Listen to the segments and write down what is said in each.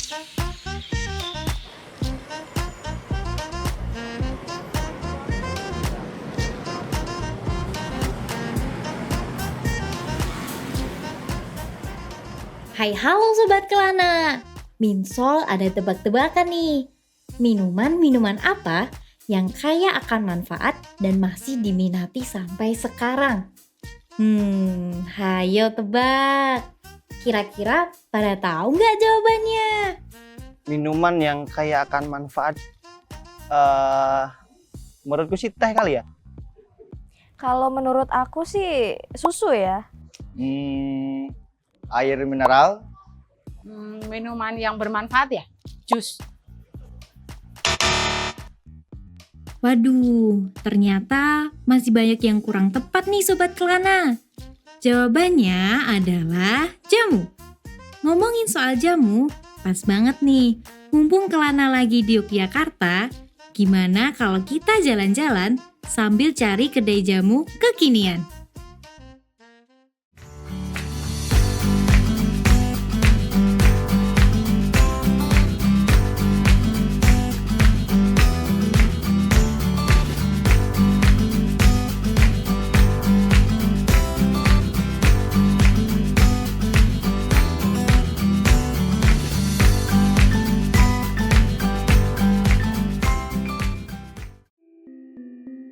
Hai halo Sobat Kelana, Minsol ada tebak-tebakan nih. Minuman-minuman apa yang kaya akan manfaat dan masih diminati sampai sekarang? Hayo tebak. Kira-kira pada tahu nggak jawabannya? Minuman yang kaya akan manfaat, menurutku sih teh kali ya. Kalau menurut aku sih susu ya. Air mineral. Minuman yang bermanfaat ya? Jus. Waduh, ternyata masih banyak yang kurang tepat nih Sobat Kelana. Jawabannya adalah jamu. Ngomongin soal jamu, pas banget nih. Mumpung Kelana lagi di Yogyakarta, gimana kalau kita jalan-jalan sambil cari kedai jamu kekinian?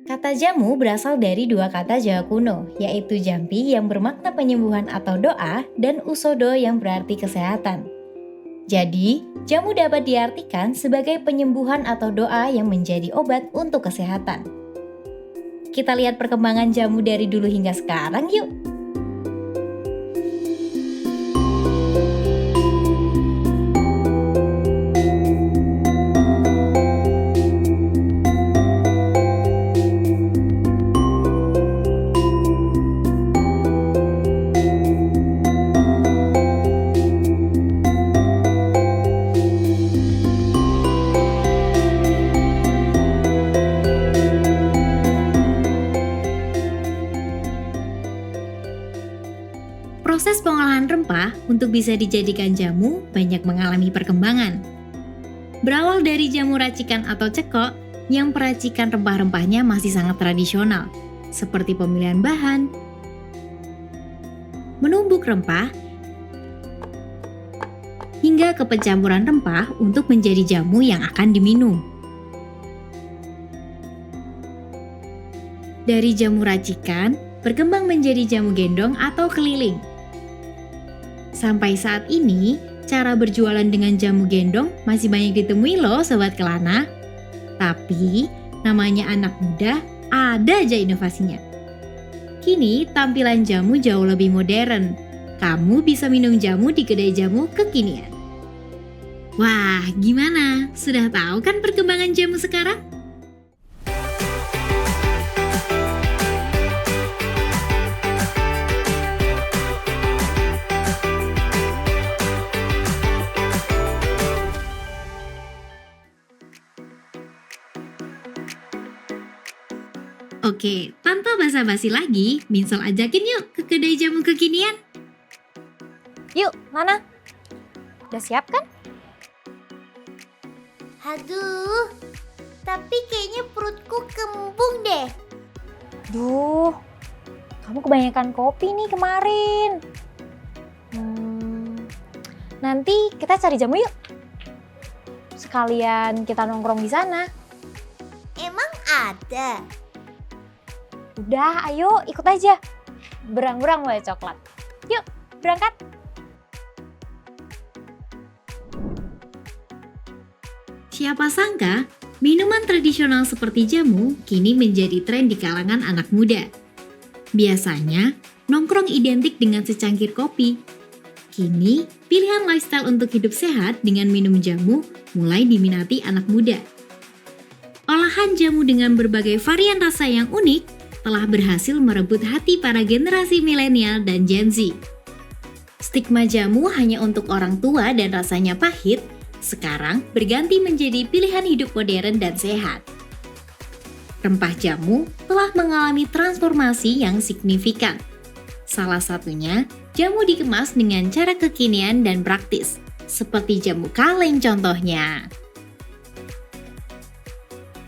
Kata jamu berasal dari dua kata Jawa kuno, yaitu jampi yang bermakna penyembuhan atau doa dan usodo yang berarti kesehatan. Jadi, jamu dapat diartikan sebagai penyembuhan atau doa yang menjadi obat untuk kesehatan. Kita lihat perkembangan jamu dari dulu hingga sekarang yuk! Proses pengolahan rempah untuk bisa dijadikan jamu banyak mengalami perkembangan. Berawal dari jamu racikan atau cekok yang peracikan rempah-rempahnya masih sangat tradisional, seperti pemilihan bahan, menumbuk rempah, hingga ke pencampuran rempah untuk menjadi jamu yang akan diminum. Dari jamu racikan, berkembang menjadi jamu gendong atau keliling. Sampai saat ini, cara berjualan dengan jamu gendong masih banyak ditemui loh Sobat Kelana. Tapi, namanya anak muda, ada aja inovasinya. Kini, tampilan jamu jauh lebih modern. Kamu bisa minum jamu di kedai jamu kekinian. Wah, gimana? Sudah tahu kan perkembangan jamu sekarang? Oke, tanpa basa-basi lagi, Minsol ajakin yuk ke kedai jamu kekinian. Yuk, mana? Udah siap kan? Aduh, tapi kayaknya perutku kembung deh. Duh, kamu kebanyakan kopi nih kemarin. Nanti kita cari jamu yuk. Sekalian kita nongkrong di sana. Emang ada? Udah, ayo ikut aja. Berang-berang wae coklat. Yuk, berangkat. Siapa sangka, minuman tradisional seperti jamu kini menjadi tren di kalangan anak muda. Biasanya, nongkrong identik dengan secangkir kopi. Kini, pilihan lifestyle untuk hidup sehat dengan minum jamu mulai diminati anak muda. Olahan jamu dengan berbagai varian rasa yang unik telah berhasil merebut hati para generasi milenial dan Gen Z. Stigma jamu hanya untuk orang tua dan rasanya pahit, sekarang berganti menjadi pilihan hidup modern dan sehat. Rempah jamu telah mengalami transformasi yang signifikan. Salah satunya, jamu dikemas dengan cara kekinian dan praktis, seperti jamu kaleng contohnya.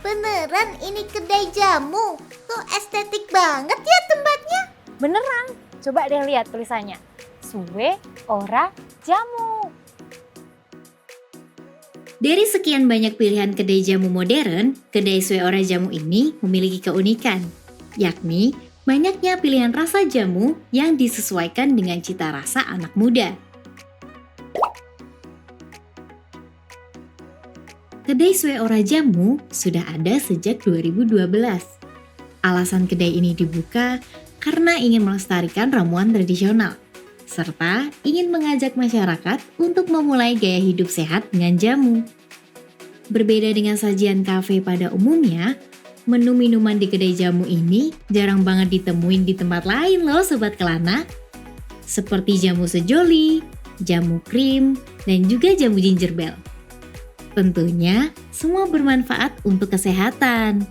Beneran ini kedai jamu. Kok estetik banget ya tempatnya? Beneran, coba deh lihat tulisannya. Sue Ora Jamu. Dari sekian banyak pilihan kedai jamu modern, kedai Sue Ora Jamu ini memiliki keunikan, yakni banyaknya pilihan rasa jamu yang disesuaikan dengan cita rasa anak muda. Kedai Sue Ora Jamu sudah ada sejak 2012. Alasan kedai ini dibuka karena ingin melestarikan ramuan tradisional, serta ingin mengajak masyarakat untuk memulai gaya hidup sehat dengan jamu. Berbeda dengan sajian kafe pada umumnya, menu minuman di kedai jamu ini jarang banget ditemuin di tempat lain loh Sobat Kelana. Seperti jamu sejoli, jamu krim, dan juga jamu gingerbread. Tentunya semua bermanfaat untuk kesehatan.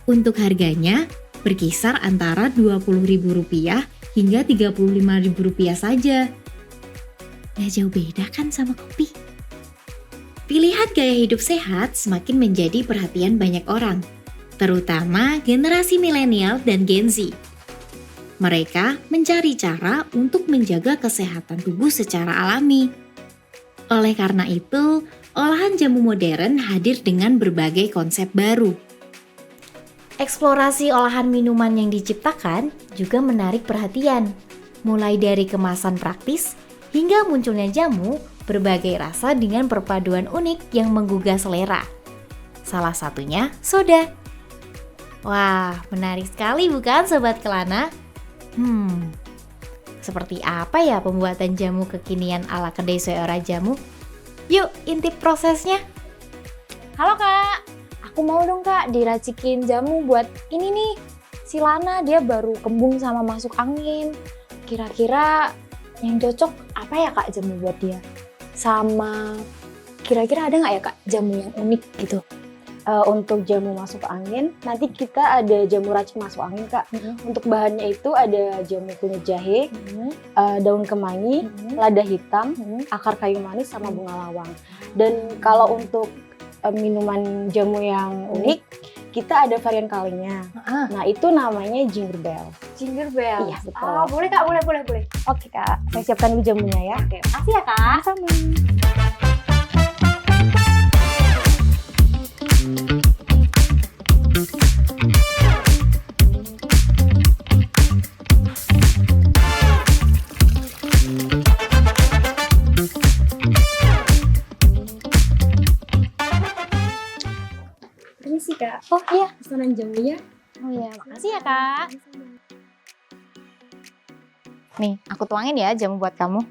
Untuk harganya berkisar antara Rp20.000 hingga Rp35.000 saja. Gak jauh beda kan sama kopi? Pilihan gaya hidup sehat semakin menjadi perhatian banyak orang, terutama generasi milenial dan Gen Z. Mereka mencari cara untuk menjaga kesehatan tubuh secara alami. Oleh karena itu, olahan jamu modern hadir dengan berbagai konsep baru. Eksplorasi olahan minuman yang diciptakan juga menarik perhatian, mulai dari kemasan praktis hingga munculnya jamu berbagai rasa dengan perpaduan unik yang menggugah selera. Salah satunya soda. Wah, menarik sekali bukan Sobat Kelana? Seperti apa ya pembuatan jamu kekinian ala kedai Sue Ora Jamu? Yuk, intip prosesnya. Halo Kak, aku mau dong Kak diracikin jamu buat ini nih. Si Lana dia baru kembung sama masuk angin. Kira-kira yang cocok apa ya Kak jamu buat dia? Sama kira-kira ada nggak ya Kak jamu yang unik gitu? Untuk jamu masuk angin, nanti kita ada jamu racik masuk angin Kak. Untuk bahannya itu ada jamu kunyit jahe, daun kemangi, lada hitam, akar kayu manis, sama bunga lawang. Dan kalau untuk minuman jamu yang unik, kita ada varian kalengnya. Nah itu namanya gingerbread. Gingerbread? Iya betul. Oh, boleh Kak, boleh. Oke Kak, saya siapkan dulu jamunya ya. Oke, makasih ya Kak. Sama. Permisi Kak. Oh iya, Pesanan jamunya. oh iya, Makasih ya Kak. Nih, aku tuangin ya jamu buat kamu.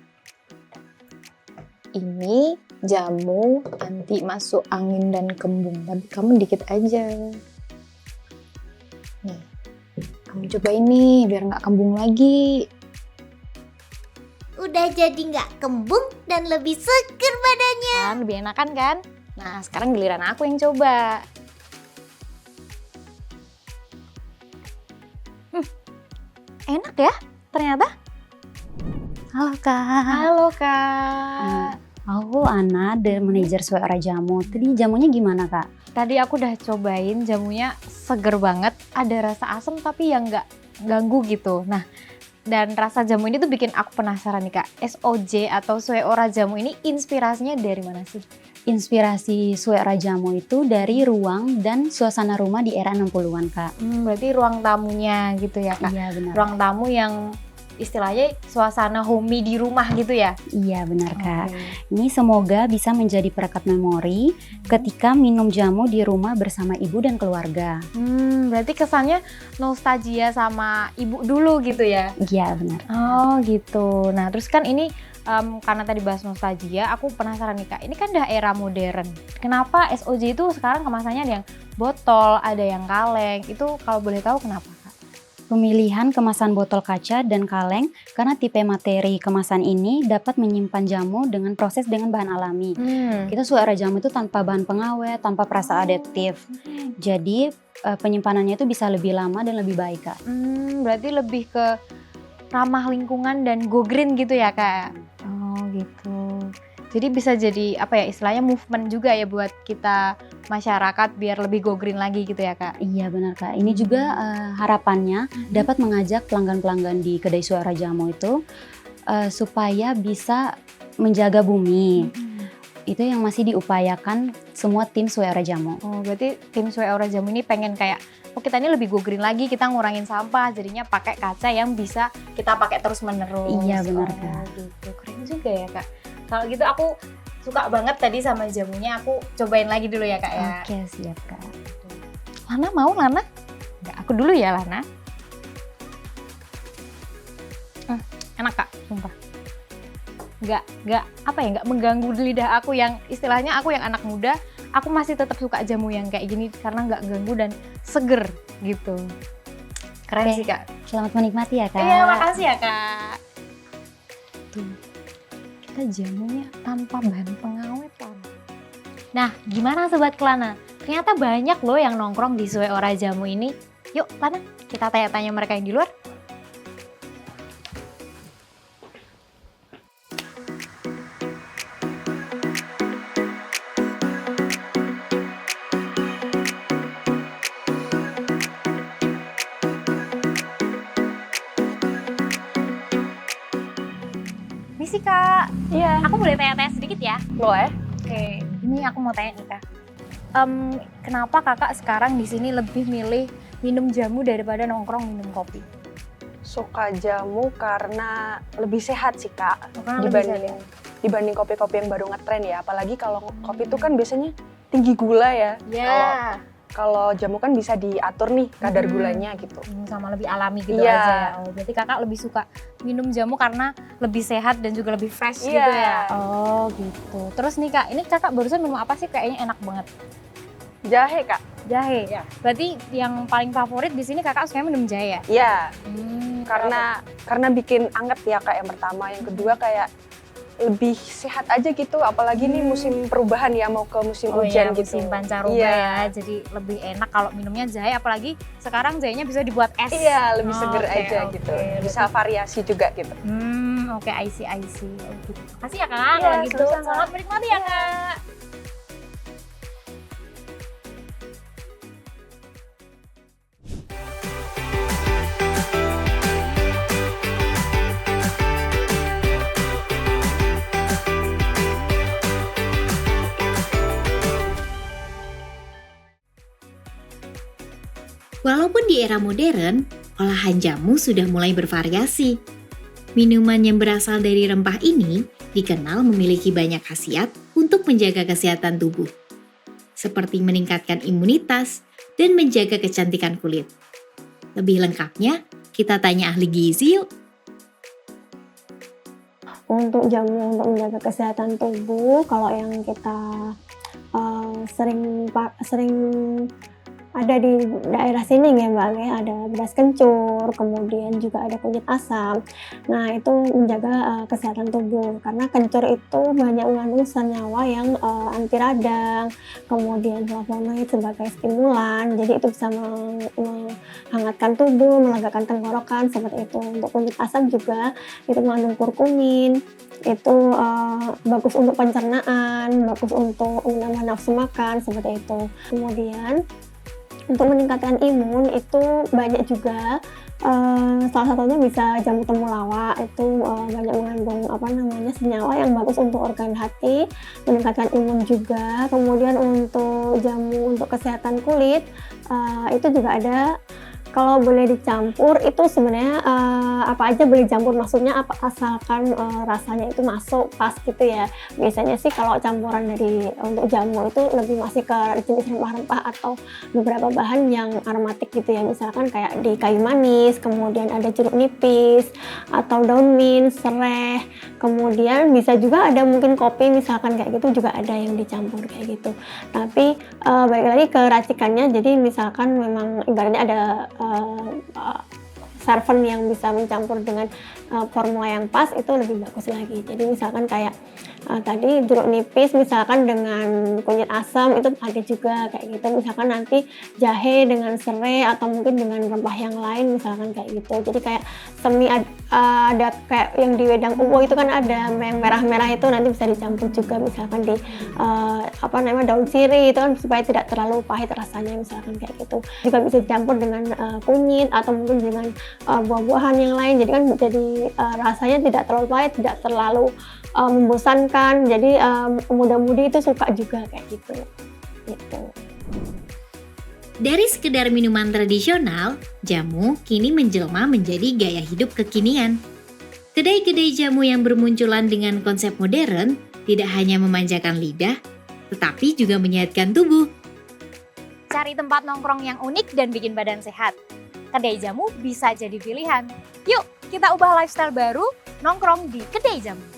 Ini jamu anti masuk angin dan kembung, tapi kamu dikit aja. Nih, kamu coba ini biar nggak kembung lagi. Udah jadi nggak kembung dan lebih seger badannya. Kan lebih enakan kan? Nah, sekarang giliran aku yang coba. Enak ya ternyata. Halo Kak. Halo Kak. Aku Ana, dari manajer Sue Ora Jamu. Tadi jamunya gimana Kak? Tadi aku udah cobain jamunya seger banget. Ada rasa asam tapi yang nggak ganggu gitu. Nah, dan rasa jamu ini tuh bikin aku penasaran nih Kak. SOJ atau Sue Ora Jamu ini inspirasinya dari mana sih? Inspirasi Sue Ora Jamu itu dari ruang dan suasana rumah di era 60-an Kak. Berarti ruang tamunya gitu ya Kak? Iya benar. Ruang tamu yang istilahnya suasana homey di rumah gitu ya? Iya benar Kak. Ini semoga bisa menjadi perekat memori ketika minum jamu di rumah bersama ibu dan keluarga. Berarti kesannya nostalgia sama ibu dulu gitu ya? Iya benar. Oh gitu. Nah terus kan ini karena tadi bahas nostalgia, aku penasaran nih Kak. Ini kan udah era modern. Kenapa SOJ itu sekarang kemasannya ada yang botol, ada yang kaleng? Itu kalau boleh tahu kenapa Kak? Pemilihan kemasan botol kaca dan kaleng karena tipe materi kemasan ini dapat menyimpan jamu dengan proses dengan bahan alami. Kita Sue Ora Jamu itu tanpa bahan pengawet, tanpa perasa adiktif. Jadi penyimpanannya itu bisa lebih lama dan lebih baik Kak. Berarti lebih ke ramah lingkungan dan go green gitu ya Kak? Oh gitu. Jadi bisa jadi apa ya istilahnya movement juga ya buat kita masyarakat biar lebih go green lagi gitu ya Kak. Iya benar Kak. Ini juga harapannya dapat mengajak pelanggan-pelanggan di kedai Suara Jamu itu supaya bisa menjaga bumi. Itu yang masih diupayakan semua tim Suara Jamu. Oh, berarti tim Suara Jamu ini pengen kayak kita ini lebih go green lagi, kita ngurangin sampah, jadinya pakai kaca yang bisa kita pakai terus-menerus. Iya benar Kak. Gitu. Keren juga ya Kak. Kalau gitu aku suka banget tadi sama jamunya, aku cobain lagi dulu ya Kak ya. Oke, siap Kak. Lana mau Lana? Enggak, aku dulu ya Lana. Enak Kak, sumpah. Nggak mengganggu lidah aku yang istilahnya aku yang anak muda, aku masih tetap suka jamu yang kayak gini karena nggak ganggu dan seger gitu. Keren Oke. sih Kak. Selamat menikmati ya Kak. Iya, makasih ya Kak. Tuh, kita jamunya tanpa bahan pengawet Lana. Nah, gimana Sobat Kelana? Ternyata banyak loh yang nongkrong di Suara Jamu ini. Yuk Lana, kita tanya-tanya mereka yang di luar. Misi Kak, Iya. aku boleh tanya-tanya sedikit ya? Boleh. Oke, ini aku mau tanya nih Kak. Kenapa Kakak sekarang di sini lebih milih minum jamu daripada nongkrong minum kopi? Suka jamu karena lebih sehat sih Kak, Karena lebih dibanding kopi-kopi yang baru ngetren ya. Apalagi kalau kopi itu kan biasanya tinggi gula ya. Ya, Kalau jamu kan bisa diatur nih kadar gulanya gitu. sama lebih alami gitu Iya. aja. Oh, berarti Kakak lebih suka minum jamu karena lebih sehat dan juga lebih fresh Iya. gitu ya? Oh gitu. Terus nih Kak, ini Kakak barusan minum apa sih? Kayaknya enak banget. Jahe Kak. Jahe. Iya. Berarti yang paling favorit di sini Kakak suka minum jahe ya? Iya, Kenapa? karena bikin anget ya Kak yang pertama. Yang kedua kayak lebih sehat aja gitu. Apalagi nih musim perubahan ya, mau ke musim hujan gitu. Musim pancaroba Iya. ya, jadi lebih enak kalau minumnya jahe, apalagi sekarang jahenya bisa dibuat es. Iya, lebih seger Oke, aja oke. gitu. Bisa variasi juga gitu. Oke, I see. Oh, gitu. Makasih ya Kak, Iya, kalau gitu. sama-sama. Selamat menikmati ya Kak. Walaupun di era modern, olahan jamu sudah mulai bervariasi. Minuman yang berasal dari rempah ini dikenal memiliki banyak khasiat untuk menjaga kesehatan tubuh, seperti meningkatkan imunitas dan menjaga kecantikan kulit. Lebih lengkapnya, kita tanya ahli gizi yuk. Untuk jamu untuk menjaga kesehatan tubuh, kalau yang kita sering ada di daerah sini ya Mbak, ada beras kencur, kemudian juga ada kunyit asam. Nah itu menjaga kesehatan tubuh, karena kencur itu banyak mengandung senyawa yang anti radang, kemudian flavonoid sebagai stimulan, jadi itu bisa menghangatkan tubuh, melegakan tenggorokan seperti itu. Untuk kunyit asam juga itu mengandung kurkumin, itu bagus untuk pencernaan, bagus untuk menambah nafsu makan seperti itu. Kemudian untuk meningkatkan imun itu banyak juga, salah satunya bisa jamu temulawak, itu banyak mengandung senyawa yang bagus untuk organ hati, meningkatkan imun juga. Kemudian untuk jamu untuk kesehatan kulit itu juga ada. Kalau boleh dicampur itu sebenarnya apa aja boleh campur, maksudnya asalkan rasanya itu masuk pas gitu ya. Biasanya sih kalau campuran untuk jamu itu lebih masih ke jenis rempah-rempah atau beberapa bahan yang aromatik gitu ya, misalkan kayak di kayu manis, kemudian ada jeruk nipis atau daun mint, sereh, kemudian bisa juga ada mungkin kopi misalkan kayak gitu, juga ada yang dicampur kayak gitu. Tapi balik lagi ke racikannya, jadi misalkan memang ibaratnya ada servant yang bisa mencampur dengan formula yang pas, itu lebih bagus lagi. Jadi misalkan kayak tadi jeruk nipis misalkan dengan kunyit asam itu ada juga kayak gitu. Misalkan nanti jahe dengan serai atau mungkin dengan rempah yang lain misalkan kayak gitu. Jadi kayak ada kayak yang di wedang uwo itu kan ada yang merah-merah itu nanti bisa dicampur juga misalkan di daun sirih itu kan supaya tidak terlalu pahit rasanya misalkan kayak gitu. Juga bisa dicampur dengan kunyit atau mungkin dengan buah-buahan yang lain. Jadi kan jadi rasanya tidak terlalu pahit, tidak terlalu membosankan. Jadi muda-mudi itu suka juga kayak gitu. Gitu. Dari sekedar minuman tradisional, jamu kini menjelma menjadi gaya hidup kekinian. Kedai-kedai jamu yang bermunculan dengan konsep modern tidak hanya memanjakan lidah, tetapi juga menyehatkan tubuh. Cari tempat nongkrong yang unik dan bikin badan sehat. Kedai jamu bisa jadi pilihan. Yuk, kita ubah lifestyle baru, nongkrong di kedai jamu.